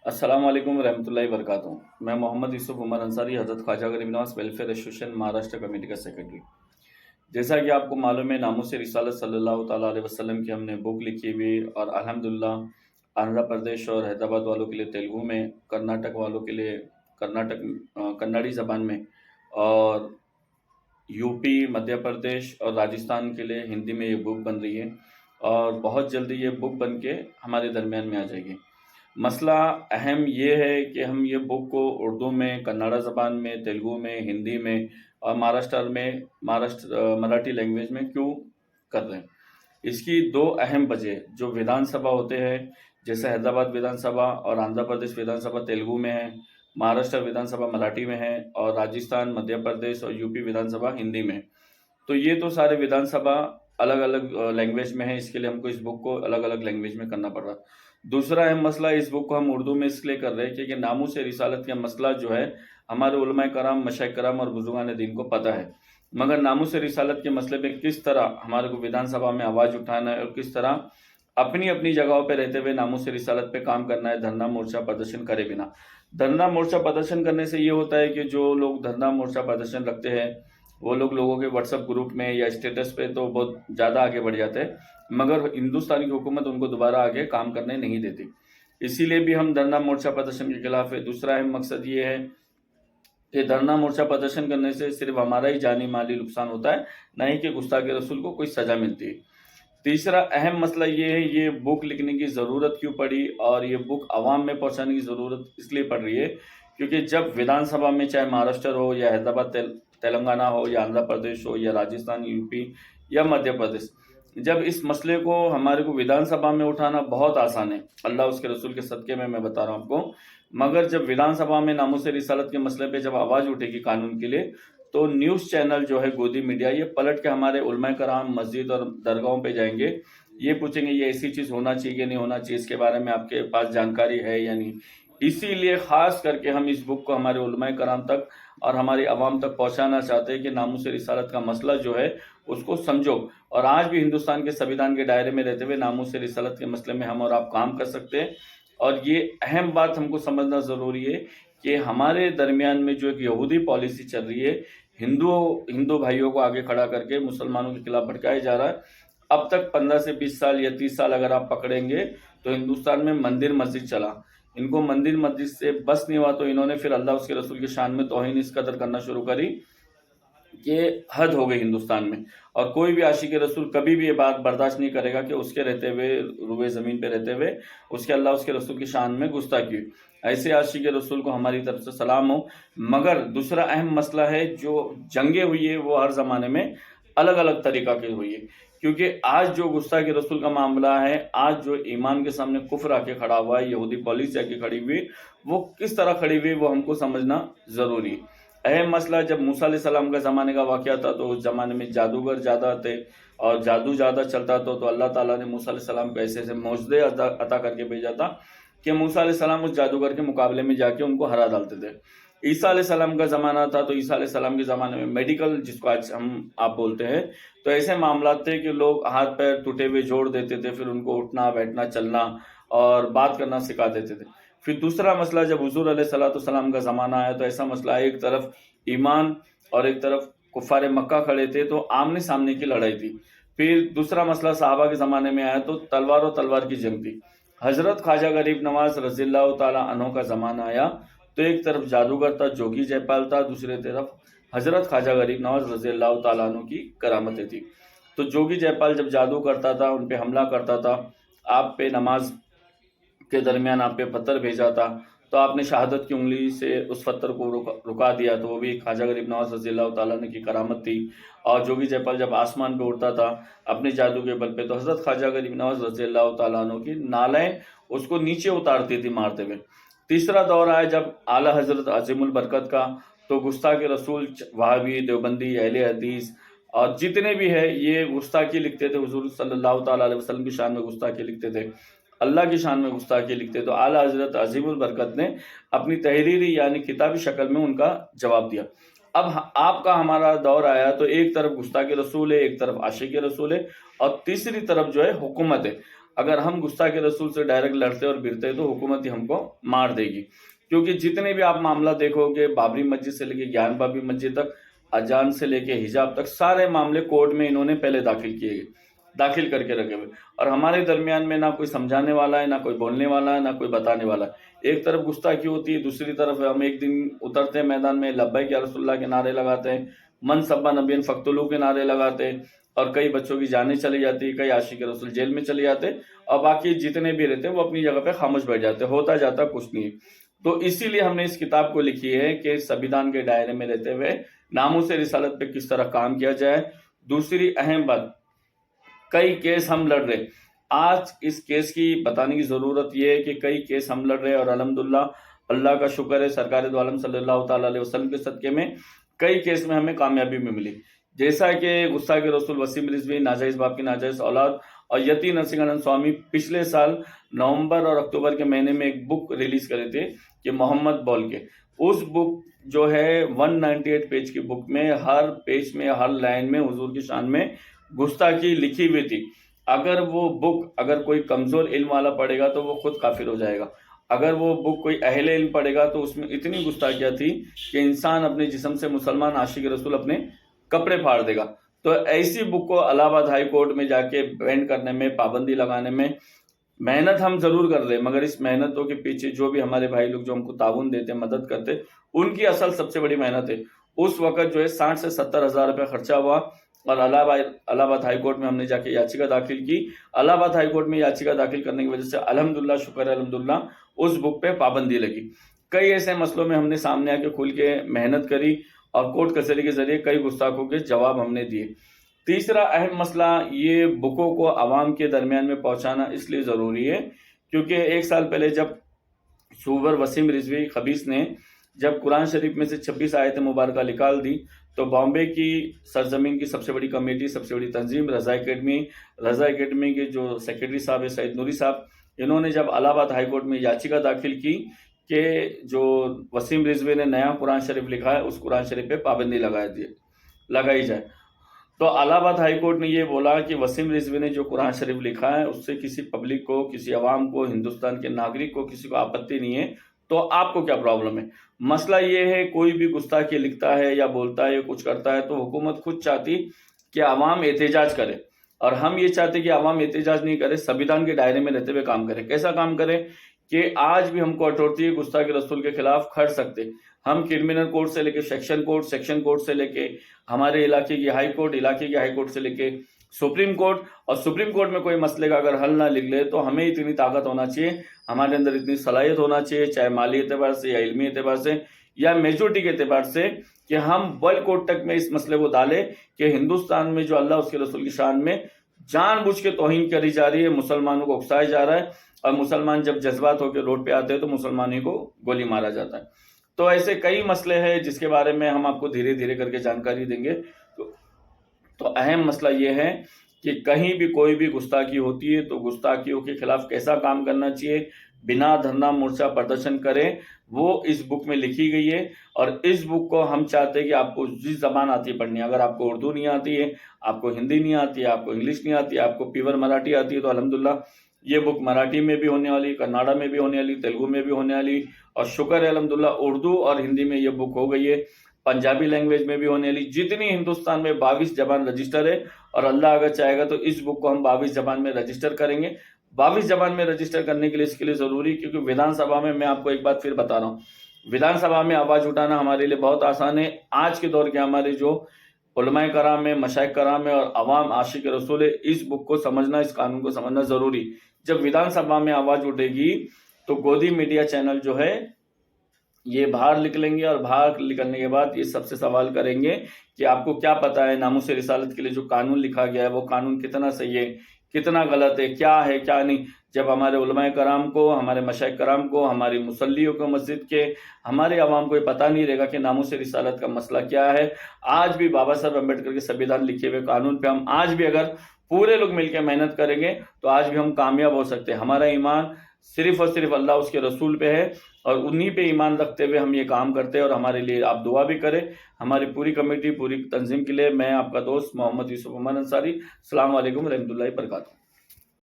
السلام علیکم ورحمۃ اللہ وبرکاتہ۔ میں محمد یوسف عمر انصاری، حضرت خواجہ غریب نواز ویلفیئر ایسوسیشن مہاراشٹر کمیٹی کا سیکرٹری۔ جیسا کہ آپ کو معلوم ہے، ناموس رسالت صلی اللہ تعالیٰ علیہ وسلم کی ہم نے بک لکھی ہوئی، اور الحمدللہ آندھرا پردیش اور حیدرآباد والوں کے لیے تیلگو میں، کرناٹک والوں کے لیے کنڑی زبان میں، اور یو پی، مدھیہ پردیش اور راجستھان کے لیے ہندی میں یہ بک بن رہی ہے، اور بہت جلدی یہ بک بن کے ہمارے درمیان میں آ جائے گی۔ مسئلہ اہم یہ ہے کہ ہم یہ بک کو اردو میں، کنڑا زبان میں، تیلگو میں، ہندی میں اور مہاراشٹر مراٹھی لینگویج میں کیوں کر رہے ہیں۔ اس کی دو اہم وجہ، جو ودھان سبھا ہوتے ہیں، جیسے حیدرآباد ودھان سبھا اور آندھرا پردیش ودھان سبھا تیلگو میں ہے، مہاراشٹر ودھان سبھا مراٹھی میں ہے، اور راجستھان، مدھیہ پردیش اور یو پی ودھان سبھا ہندی میں ہے۔ تو یہ تو سارے ودھان سبھا الگ الگ لینگویج میں ہے، اس کے لیے ہم کو اس بک کو الگ الگ لینگویج میں کرنا پڑ رہا۔ دوسرا اہم مسئلہ، اس بک کو ہم اردو میں اس لیے کر رہے ہیں کیونکہ ناموس رسالت کا مسئلہ جو ہے ہمارے علماء کرام، مشائخ کرام اور بزرگان دین کو پتہ ہے، مگر ناموس رسالت کے مسئلے پہ کس طرح ہمارے کو ودھان سبھا میں آواز اٹھانا ہے، اور کس طرح اپنی اپنی جگہوں پہ رہتے ہوئے ناموس رسالت پہ کام کرنا ہے، دھرنا مورچہ پردرشن کرے بنا۔ دھرنا مورچہ پردرشن کرنے سے یہ ہوتا ہے کہ جو لوگ دھرنا مورچہ پردرشن رکھتے ہیں، وہ لوگوں کے واٹس ایپ گروپ میں یا اسٹیٹس پہ تو بہت زیادہ آگے بڑھ جاتے ہیں، مگر ہندوستانی حکومت ان کو دوبارہ آگے کام کرنے نہیں دیتی۔ اسی لیے بھی ہم دھرنا مورچہ پردرشن کے خلاف ہے۔ دوسرا اہم مقصد یہ ہے کہ دھرنا مورچہ پردرشن کرنے سے صرف ہمارا ہی جانی مالی نقصان ہوتا ہے، نہ ہی کہ گستاخ رسول کو کوئی سزا ملتی ہے۔ تیسرا اہم مسئلہ یہ ہے، یہ بک لکھنے کی ضرورت کیوں پڑی، اور یہ بک عوام میں پہنچانے کی ضرورت اس لیے پڑ رہی ہے کیونکہ جب ودھان سبھا میں، چاہے مہاراشٹر ہو یا حیدرآباد تلنگانہ ہو یا آندھرا پردیش ہو یا راجستھان، یو پی یا مدھیہ پردیش، جب اس مسئلے کو ہمارے کو ودھان سبھا میں اٹھانا بہت آسان ہے، اللہ اس کے رسول کے صدقے میں بتا رہا ہوں آپ کو، مگر جب ودھان سبھا میں ناموس رسالت کے مسئلے پہ جب آواز اٹھے گی قانون کے لیے، تو نیوز چینل جو ہے گودی میڈیا، یہ پلٹ کے ہمارے علماء کرام مسجد اور درگاہوں پہ جائیں گے، یہ پوچھیں گے یہ ایسی چیز ہونا چاہیے کہ نہیں ہونا چاہیے، اس کے بارے میں آپ کے پاس جانکاری ہے یا نہیں۔ اسی لیے خاص کر کے ہم اس بک کو ہمارے علماء کرام تک اور ہماری عوام تک پہنچانا چاہتے ہیں کہ ناموس رسالت کا مسئلہ جو ہے اس کو سمجھو، اور آج بھی ہندوستان کے سنویدھان کے دائرے میں رہتے ہوئے ناموس رسالت کے مسئلے میں ہم اور آپ کام کر سکتے ہیں۔ اور یہ اہم بات ہم کو سمجھنا ضروری ہے کہ ہمارے درمیان میں جو ایک یہودی پالیسی چل رہی ہے، ہندو بھائیوں کو آگے کھڑا کر کے مسلمانوں کے خلاف بھڑکایا جا رہا ہے۔ اب تک 15 سے 20 سال یا 30 سال اگر آپ پکڑیں گے تو ہندوستان میں مندر مسجد چلا، ان کو مندر مسجد سے بس نہیں ہوا تو انہوں نے پھر اللہ اس کے رسول کی شان میں توہین اس قدر کرنا شروع کری کہ حد ہو گئی ہندوستان میں، اور کوئی بھی عاشق رسول کبھی بھی یہ بات برداشت نہیں کرے گا کہ اس کے رہتے ہوئے، روئے زمین پہ رہتے ہوئے، اس کے اللہ اس کے رسول کی شان میں گستاخی ہوئی۔ ایسے عاشق رسول کو ہماری طرف سے سلام ہو۔ مگر دوسرا اہم مسئلہ ہے، جو جنگیں ہوئی ہے وہ ہر زمانے میں الگ الگ طریقہ کی ہوئی ہے، کیونکہ آج جو گستاخ رسول کا معاملہ ہے، آج جو ایمان کے سامنے کفر آ کے کھڑا ہوا ہے، یہودی پالیسی آ کے کھڑی ہوئی، وہ کس طرح کھڑی ہوئی وہ ہم کو سمجھنا ضروری ہے۔ اہم مسئلہ، جب موسیٰ علیہ السلام کا زمانے کا واقعہ تھا تو اس زمانے میں جادوگر زیادہ تھے اور جادو زیادہ چلتا تھا، تو اللہ تعالیٰ نے موسیٰ علیہ السلام کو ایسے ایسے معجزے عطا کر کے بھیجا تھا کہ موسیٰ علیہ السلام اس جادوگر کے مقابلے میں جا کے ان کو ہرا ڈالتے تھے۔ عیسیٰ علیہ السلام کا زمانہ تھا تو عیسیٰ علیہ السلام کے زمانے میں میڈیکل، جس کو آج آپ بولتے ہیں، تو ایسے معاملات تھے کہ لوگ ہاتھ پیر ٹوٹے ہوئے جوڑ دیتے تھے، پھر ان کو اٹھنا بیٹھنا چلنا اور بات کرنا سکھا دیتے تھے۔ پھر دوسرا مسئلہ، جب حضور علیہ السلام کا زمانہ آیا تو ایسا مسئلہ ہے، ایک طرف ایمان اور ایک طرف کفار مکہ کھڑے تھے، تو آمنے سامنے کی لڑائی تھی۔ پھر دوسرا مسئلہ صحابہ کے زمانے میں آیا تو تلوار و تلوار کی جنگ تھی۔ حضرت خواجہ غریب نواز رضی اللہ تعالیٰ عنہ کا زمانہ آیا تو ایک طرف جادوگر تھا، جوگی جے پال تھا، دوسرے طرف حضرت خواجہ غریب نواز رضی اللہ تعالیٰ عنہ کی کرامتیں تھی۔ تو جوگی جے پال جب جادو کرتا تھا، ان پہ حملہ کرتا تھا، آپ پہ نماز کے درمیان آپ پہ پتھر بھیجا تھا، تو آپ نے شہادت کی انگلی سے اس پتھر کو رکا دیا، تو وہ بھی خواجہ غریب نواز رضی اللہ تعالیٰ عنہ کی کرامت تھی۔ اور جوگی جے پال جب آسمان پہ اڑتا تھا اپنے جادو کے بل پہ، تو حضرت خواجہ غریب نواز رضی اللہ تعالیٰ عنہ کی نالیں اس کو نیچے اتارتی تھی مارتے ہوئے۔ تیسرا دور آیا جب اعلیٰ حضرت عظیم البرکت کا، تو گستاخ رسول، وہابی، دیوبندی، اہل حدیث اور جتنے بھی ہے، یہ گستاخی لکھتے تھے، حضور صلی اللہ تعالیٰ علیہ وسلم کی شان میں گستاخی لکھتے تھے، اللہ کی شان میں گستاخی لکھتے۔ تو اعلیٰ حضرت عظیم البرکت نے اپنی تحریری یعنی کتابی شکل میں ان کا جواب دیا۔ اب آپ کا ہمارا دور آیا تو ایک طرف گستاخ رسول ہے، ایک طرف عاشق رسول ہے، اور تیسری طرف جو ہے حکومت ہے۔ اگر ہم گستاخ رسول سے ڈائریکٹ لڑتے اور بھرتے تو حکومت ہی ہم کو مار دے گی، کیونکہ جتنے بھی آپ معاملہ دیکھو گے، بابری مسجد سے لے کے گیان بابی مسجد تک، اذان سے لے کے حجاب تک، سارے معاملے کورٹ میں انہوں نے پہلے داخل کر کے رکھے ہوئے، اور ہمارے درمیان میں نہ کوئی سمجھانے والا ہے، نہ کوئی بولنے والا ہے، نہ کوئی بتانے والا ہے۔ ایک طرف گستاخی ہوتی ہے، دوسری طرف ہم ایک دن اترتے ہیں میدان میں، لبیک یا رسول اللہ کے نعرے لگاتے ہیں، من سبا نبین فقتلوہ کے نعرے لگاتے ہیں، اور کئی بچوں کی جانیں چلی جاتی، کئی عاشق رسول جیل میں چلے جاتے، اور باقی جتنے بھی رہتے ہیں وہ اپنی جگہ پہ خاموش بیٹھ جاتے، ہوتا جاتا کچھ نہیں۔ تو اسی لیے ہم نے اس کتاب کو لکھی ہے کہ سنویدھان کے دائرے میں رہتے ہوئے ناموس رسالت پہ کس طرح کام کیا جائے۔ دوسری اہم بات، کئی کیس ہم لڑ رہے، آج اس کیس کی بتانے کی ضرورت یہ ہے کہ کئی کیس ہم لڑ رہے، اور الحمدللہ اللہ کا شکر ہے، سرکار دو عالم صلی اللہ تعالیٰ علیہ وسلم کے صدقے میں کئی کیس میں ہمیں کامیابی میں ملی، جیسا کہ گستاخ رسول وسیم رضوی، ناجائز باپ کی ناجائز اولاد، اور یتی نرسنگھنند سوامی پچھلے سال نومبر اور اکتوبر کے مہینے میں ایک بک ریلیز کرے تھے کہ محمد بول کے، اس بک جو ہے 198 پیج کی بک میں ہر پیج میں ہر لائن میں حضور کی شان میں گستاخی لکھی ہوئی تھی۔ اگر وہ بک اگر کوئی کمزور علم والا پڑھے گا تو وہ خود کافر ہو جائے گا، اگر وہ بک کوئی اہل علم پڑھے گا تو اس میں اتنی گستاخیاں تھی کہ انسان اپنے جسم سے، مسلمان عاشق رسول اپنے کپڑے پھاڑ دے گا۔ تو ایسی بک کو الہ آباد ہائی کورٹ میں جا کے بین کرنے میں، پابندی لگانے میں محنت ہم ضرور کر رہے ہیں، مگر اس محنتوں کے پیچھے جو بھی ہمارے بھائی لوگ جو ہم کو تعاون دیتے، مدد کرتے، ان کی اصل سب سے بڑی محنت ہے۔ اس وقت جو ہے 60 سے 70 ہزار روپے خرچہ ہوا، اور الہ آباد ہائی کورٹ میں ہم نے جا کے یاچیکا داخل کی۔ الہ آباد ہائی کورٹ میں یاچیکا داخل کرنے کی وجہ سے الحمدللہ، شکر ہے الحمدللہ، اس بک پہ پابندی لگی۔ کئی ایسے مسئلوں میں ہم نے سامنے آ کے کھل کے محنت کری، اور کورٹ کچہری کے ذریعے کئی گستاخوں کے جواب ہم نے دیے۔ تیسرا اہم مسئلہ، یہ بکوں کو عوام کے درمیان میں پہنچانا اس لیے ضروری ہے کیونکہ ایک سال پہلے جب صوفر وسیم رضوی خبیث نے جب قرآن شریف میں سے 26 آیت مبارکہ نکال دی، تو بامبے کی سرزمین کی سب سے بڑی کمیٹی، سب سے بڑی تنظیم رضا اکیڈمی کے جو سیکرٹری صاحب ہے سعید نوری صاحب، انہوں نے جب الہ آباد ہائی کورٹ میں یاچیکا داخل کی کہ جو وسیم رضوی نے نیا قرآن شریف لکھا ہے، اس قرآن شریف پہ پابندی لگائی جائے، تو الہ آباد ہائی کورٹ نے یہ بولا کہ وسیم رضوی نے جو قرآن شریف لکھا ہے اس سے کسی پبلک کو، کسی عوام کو، ہندوستان کے ناگرک کو کسی کو آپتی نہیں ہے، تو آپ کو کیا پرابلم ہے؟ مسئلہ یہ ہے، کوئی بھی گستاخی لکھتا ہے یا بولتا ہے یا کچھ کرتا ہے تو حکومت خود چاہتی کہ عوام احتجاج کرے، اور ہم یہ چاہتے کہ عوام احتجاج نہیں کرے، سنویدھان کے دائرے میں رہتے ہوئے کام کرے۔ کیسا کام کرے کہ آج بھی ہم کو اٹھورٹی ہے گستاخ رسول کے خلاف کھڑ سکتے، ہم کرمنل کورٹ سے لے کے سیکشن کورٹ سے لے کے ہمارے علاقے کی ہائی کورٹ سے لے کے سپریم کورٹ، اور سپریم کورٹ میں کوئی مسئلے کا اگر حل نہ لکھ لے تو ہمیں اتنی طاقت ہونا چاہیے، ہمارے اندر اتنی صلاحیت ہونا چاہیے، چاہے مالی اعتبار سے یا علمی اعتبار سے یا میجورٹی کے اعتبار سے، کہ ہم ورلڈ کورٹ تک میں اس مسئلے کو ڈالیں کہ ہندوستان میں جو اللہ اس کے رسول کی شان میں جان بوجھ کے توہین کری جا رہی ہے، مسلمانوں کو اکسایا جا رہا ہے، اور مسلمان جب جذبات ہو کے روڈ پہ آتے ہیں تو مسلمانوں کو گولی مارا جاتا ہے۔ تو ایسے کئی مسئلے ہیں جس کے بارے میں ہم آپ کو دھیرے دھیرے کر کے جانکاری دیں گے۔ تو اہم مسئلہ یہ ہے کہ کہیں بھی کوئی بھی گستاخی ہوتی ہے تو گستاخیوں کے خلاف کیسا کام کرنا چاہیے، بنا دھرنا مورچہ پردرشن کریں، وہ اس بک میں لکھی گئی ہے، اور اس بک کو ہم چاہتے ہیں کہ آپ کو جس زبان آتی ہے پڑھنی، اگر آپ کو اردو نہیں آتی ہے، آپ کو ہندی نہیں آتی ہے، آپ کو انگلش نہیں آتی ہے، آپ کو پیور مراٹھی آتی ہے، تو الحمدللہ یہ بک مراٹھی میں بھی ہونے والی، کناڈا میں بھی ہونے والی، تیلگو میں بھی ہونے والی، اور شکر ہے الحمدللہ اردو اور ہندی میں یہ بک ہو گئی ہے، پنجابی لینگویج میں بھی ہونے والی، جتنی ہندوستان میں 22 زبان رجسٹر ہے، اور اللہ اگر چاہے گا تو اس بک کو ہم 22 زبان میں رجسٹر کریں گے۔ 22 زبان میں رجسٹر کرنے کے لیے اس کے لیے ضروری، کیونکہ ودھان سبھا میں آپ کو ایک بات پھر بتا رہا ہوں، ودھان سبھا میں آواز اٹھانا ہمارے لیے بہت آسان ہے۔ آج کے دور کے ہمارے جو علماء کرام ہے، مشائخ کرام ہے، اور عوام عاشق رسول ہے، اس بک کو سمجھنا، اس قانون کو سمجھنا ضروری۔ جب ودھان سبھا میں آواز اٹھے گی تو گودی میڈیا چینل جو ہے یہ باہر نکلیں گے، اور باہر نکلنے کے بعد یہ سب سے سوال کریں گے کہ آپ کو کیا پتا ہے ناموس رسالت کے لیے جو قانون لکھا گیا ہے وہ قانون کتنا صحیح ہے، کتنا غلط ہے کیا نہیں۔ جب ہمارے علماء کرام کو، ہمارے مشائخ کرام کو، ہماری مصلیوں کو، مسجد کے ہمارے عوام کو یہ پتہ نہیں رہے گا کہ ناموس رسالت کا مسئلہ کیا ہے۔ آج بھی بابا صاحب امبیڈکر کے سنویدھان لکھے ہوئے قانون پہ ہم آج بھی اگر پورے لوگ مل کے محنت کریں گے تو آج بھی ہم کامیاب ہو سکتے ہیں۔ ہمارا ایمان صرف اور صرف اللہ اس کے رسول پہ ہے، اور انہی پہ ایمان رکھتے ہوئے ہم یہ کام کرتے ہیں، اور ہمارے لیے آپ دعا بھی کریں۔ ہماری پوری کمیٹی، پوری تنظیم کے لیے میں آپ کا دوست محمد یوسف عمر انصاری، السلام علیکم ورحمۃ اللہ وبرکاتہ۔